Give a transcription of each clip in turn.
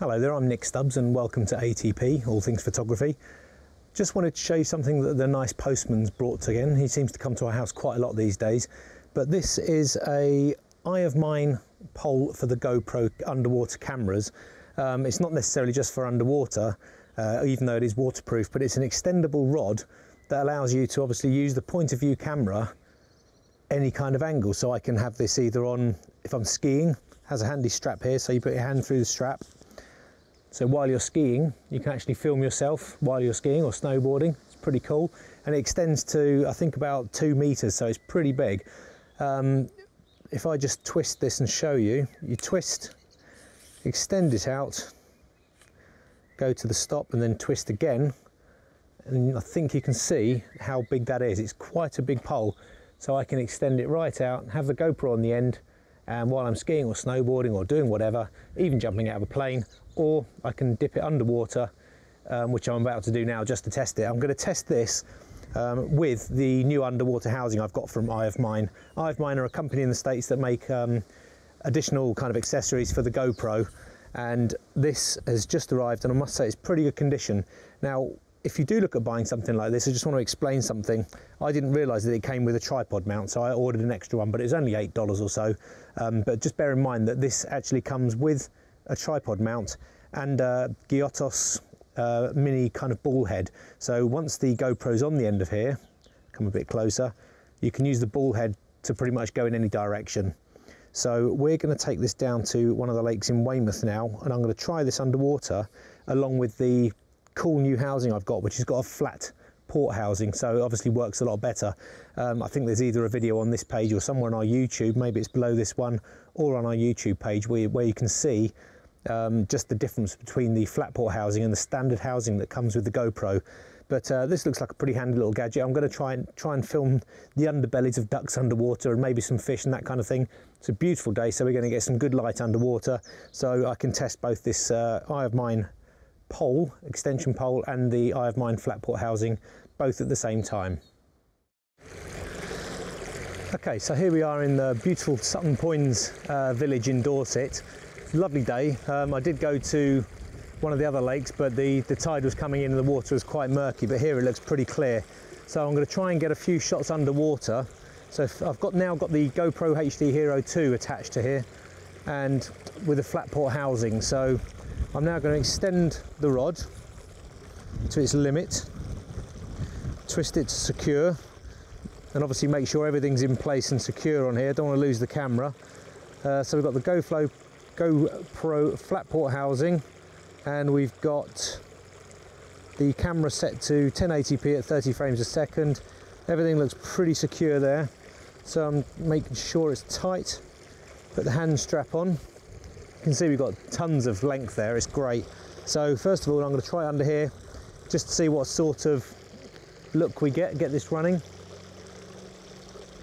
Hello there, I'm Nick Stubbs and welcome to ATP, All Things Photography. Just wanted to show you something that the nice postman's brought again. He seems to come to our house quite a lot these days. But this is a Eye of Mine pole for the GoPro underwater cameras. It's not necessarily just for underwater, even though it is waterproof, but it's an extendable rod that allows you to obviously use the point of view camera any kind of angle. So I can have this either on, if I'm skiing, has a handy strap here, so you put your hand through the strap. So while you're skiing, you can actually film yourself while you're skiing or snowboarding. It's pretty cool. And it extends to, I think, about 2 meters, so it's pretty big. If I just twist this and show you, you twist, extend it out, go to the stop and then twist again. And I think you can see how big that is. It's quite a big pole. So I can extend it right out, have the GoPro on the end, and while I'm skiing or snowboarding or doing whatever, even jumping out of a plane, or I can dip it underwater, which I'm about to do now just to test it. I'm going to test this with the new underwater housing I've got from Eye of Mine. Eye of Mine are a company in the States that make additional kind of accessories for the GoPro, and this has just arrived and I must say it's pretty good condition. Now, if you do look at buying something like this, I just want to explain something. I didn't realise that it came with a tripod mount, so I ordered an extra one, but it was only $8 or so. But just bear in mind that this actually comes with a tripod mount and a Giotos mini kind of ball head. So once the GoPro's on the end of here, come a bit closer, you can use the ball head to pretty much go in any direction. So we're going to take this down to one of the lakes in Weymouth now, and I'm going to try this underwater along with the cool new housing I've got, which has got a flat port housing, so it obviously works a lot better. I think there's either a video on this page or somewhere on our YouTube, maybe it's below this one, or on our YouTube page where you can see just the difference between the flat port housing and the standard housing that comes with the GoPro. But this looks like a pretty handy little gadget. I'm going to try and film the underbellies of ducks underwater and maybe some fish and that kind of thing. It's a beautiful day, so we're going to get some good light underwater, so I can test both this Eye of Mine pole, extension pole, and the Eye of Mine flat port housing, both at the same time. Okay, so here we are in the beautiful Sutton Poins village in Dorset. Lovely day. I did go to one of the other lakes, but the tide was coming in and the water was quite murky, but here it looks pretty clear. So I'm going to try and get a few shots underwater. So I've now got the GoPro HD Hero 2 attached to here, and with a flat port housing. So I'm now going to extend the rod to its limit, twist it to secure, and obviously make sure everything's in place and secure on here. Don't want to lose the camera. So we've got the GoPro flat port housing, and we've got the camera set to 1080p at 30 frames a second. Everything looks pretty secure there. So I'm making sure it's tight. Put the hand strap on. You can see we've got tons of length there, it's great. So first of all, I'm going to try under here just to see what sort of look we get this running.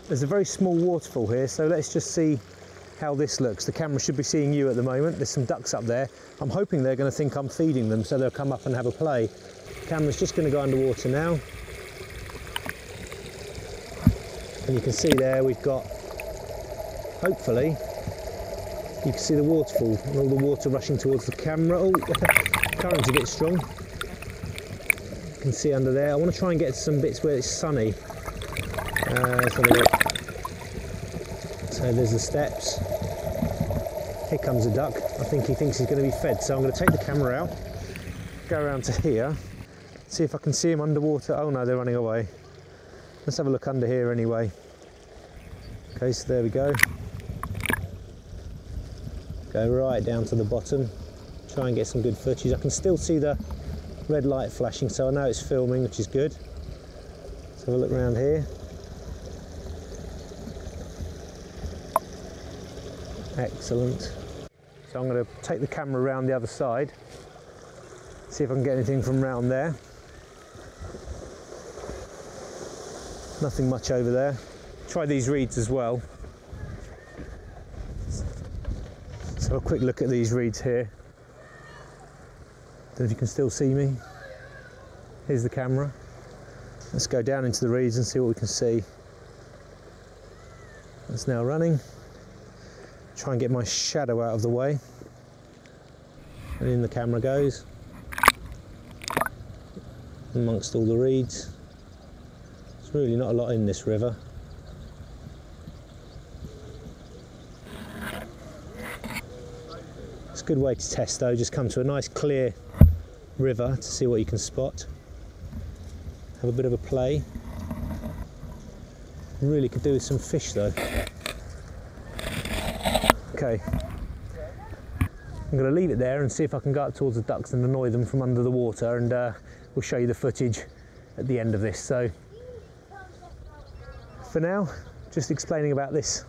There's a very small waterfall here, so let's just see how this looks. The camera should be seeing you at the moment. There's some ducks up there. I'm hoping they're going to think I'm feeding them, so they'll come up and have a play. The camera's just going to go underwater now. And you can see there we've got, hopefully, you can see the waterfall and all the water rushing towards the camera. Oh, current's a bit strong. You can see under there. I want to try and get to some bits where it's sunny. Let's have a look. So there's the steps. Here comes a duck. I think he thinks he's going to be fed. So I'm going to take the camera out, go around to here, see if I can see him underwater. Oh no, they're running away. Let's have a look under here anyway. Okay, so there we go. Go right down to the bottom, try and get some good footage. I can still see the red light flashing, so I know it's filming, which is good. Let's have a look around here. Excellent. So I'm going to take the camera around the other side, see if I can get anything from around there. Nothing much over there. Try these reeds as well. So a quick look at these reeds here. Don't know if you can still see me. Here's the camera. Let's go down into the reeds and see what we can see. It's now running. Try and get my shadow out of the way. And in the camera goes, amongst all the reeds. There's really not a lot in this river. It's a good way to test though, just come to a nice clear river to see what you can spot. Have a bit of a play. Really could do with some fish though. Okay, I'm going to leave it there and see if I can go up towards the ducks and annoy them from under the water, and we'll show you the footage at the end of this. So for now, just explaining about this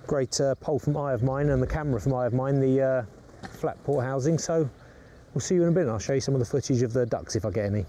great pole from Eye of Mine and the camera from Eye of Mine, the flat port housing. So we'll see you in a bit and I'll show you some of the footage of the ducks if I get any.